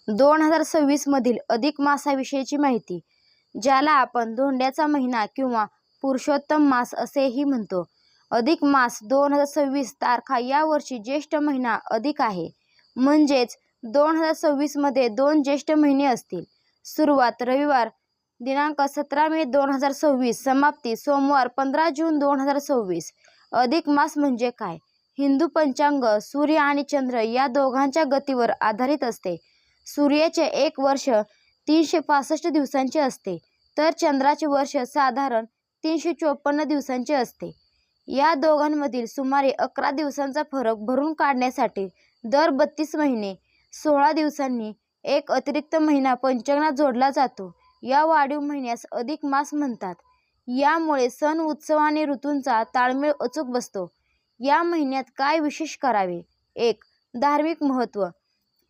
2026 मधील अधिक मासाविषयीची माहिती, ज्याला आपण धोंड्याचा महिना किंवा पुरुषोत्तम मास असेही म्हणतो. अधिक मास 2026 तारखा या वर्षी ज्येष्ठ महिना अधिक आहे. म्हणजेच 2026 मध्ये 2 ज्येष्ठ महिने असतील. सुरुवात रविवार दिनांक 17 मे 2026, समाप्ती सोमवार 15 जून 2026. अधिक मास म्हणजे काय? हिंदू पंचांग सूर्य आणि चंद्र या दोघांच्या गतीवर आधारित असते. सूर्याचे एक वर्ष 365 दिवसांचे असते, तर चंद्राचे वर्ष साधारण 354 दिवसांचे असते. या दोघांमधील सुमारे 11 दिवसांचा फरक भरून काढण्यासाठी दर 32 महिने 16 दिवसांनी एक अतिरिक्त महिना पंचांगात जोडला जातो. या वाढीव महिन्यास अधिक मास म्हणतात. यामुळे सण, उत्सव आणि ऋतूंचा ताळमेळ अचूक बसतो. या महिन्यात काय विशेष करावे? 1. धार्मिक महत्त्व.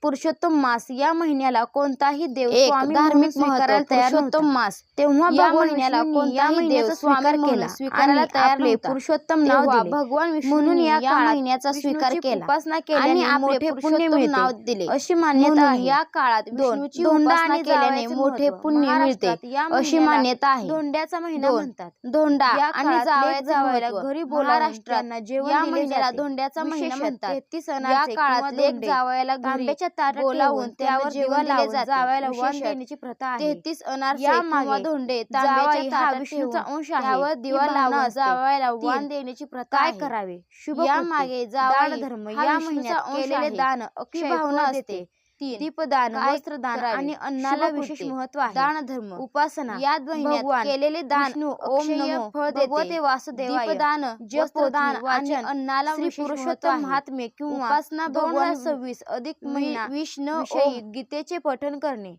पुरुषोत्तम मास. या महिन्याला कोणताही देव स्वामी धार्मिक स्वीकारायला तयार पुरुषोत्तम मास. तेव्हा या भगवान महिन्याला विष्णूंनी या कोणताही महिन्याचा देव स्वीकार स्वामी केला स्वीकारायला आणि तयार आपले नव्हता. पुरुषोत्तम नाव तेव्हा दिले. भगवान म्हणून विष्णूंनी या या काळात महिन्याचा स्वीकार विष्णूची केला उपासना आणि केल्याने आपले मोठे पुण्य पुरुषोत्तम मिळते नाव दिले. अशी मान्यता म्हणून आहे. या काळात विष्णूची उपासना केल्याने मोठे पुण्य मिळते अशी मान्यता आहे. धोंड्याचा महिना म्हणतात. धोंडा या आणि काळात जावयाला महत्त्व. घरी बोलावून महाराष्ट्रात त्यांना जेवण या दिले महिन्याला जाते. धोंड्याचा महिना विशेषतः म्हणतात. 33 या अनारचे काळात किंवा लेक धोंडे जावयाला घरी तांब्याच्या ताटात बोलावून ठेवून त्यावर त्यांना दिवा जेवण दिले लावून जाते. जावयाला वाण विशेषतः देण्याची प्रथा आहे. 33 अनारचे या किंवा मागे धोंडे जावई तांब्याच्या हा ताटात विष्णूचा ठेवून अंश आहे. त्यावर ही दिवा भावना लावून असते. जावयाला 3. वाण देण्याची प्रथा काय आहे. करावे? शुभ या कृत्ये. मागे जावई दानधर्म हा या विष्णूचा महिन्यात अंश केलेले आहे. दान ही अक्षय भावना फळ असते. देते. 3. दीपदान, काय वस्त्रदान करावे? आणि अन्नाला शुभ विशेष कृत्ये. महत्त्व आहे. दानधर्म, उपासना या महिन्यात भगवान केलेले दान विष्णू ओम अक्षय नमो फळ देते. भगवते वासुदेवाय. दीपदान, जप, वस्त्रदान पोथी, आणि वाचन, अन्नाला श्री विशेष महत्त्व पुरुषोत्तम आहे. महात्म्य किंवा उपासना भगवान 2026 अधिक महिना विष्णू विषयी ओम गीतेचे पठण करणे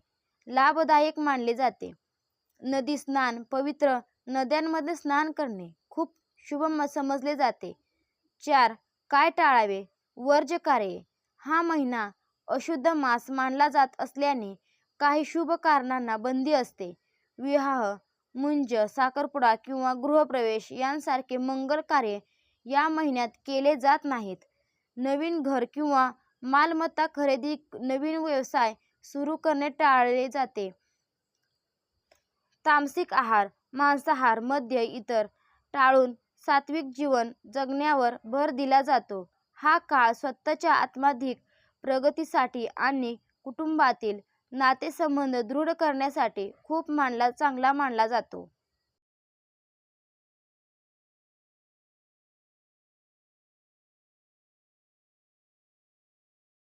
लाभदायक मानले जाते. नदी स्नान. पवित्र नद्यांमध्ये स्नान करणे खूप शुभ समजले जाते. 4. काय टाळावे? वर्ज्य कार्ये. हा महिना अशुद्ध मास मानला जात असल्याने काही शुभ कारणांना बंदी असते. विवाह, मुंज, साखरपुडा किंवा गृहप्रवेश यांसारखे मंगल कार्य या महिन्यात केले जात नाहीत. नवीन घर किंवा मालमत्ता खरेदी, नवीन व्यवसाय सुरू करणे टाळले जाते. तामसिक आहार, मांसाहार, मद्य इतर टाळून सात्विक जीवन जगण्यावर भर दिला जातो. हा काळ स्वतःच्या आत्माधिक प्रगतीसाठी आणि कुटुंबातील नातेसंबंध दृढ करण्यासाठी खूप चांगला मानला जातो.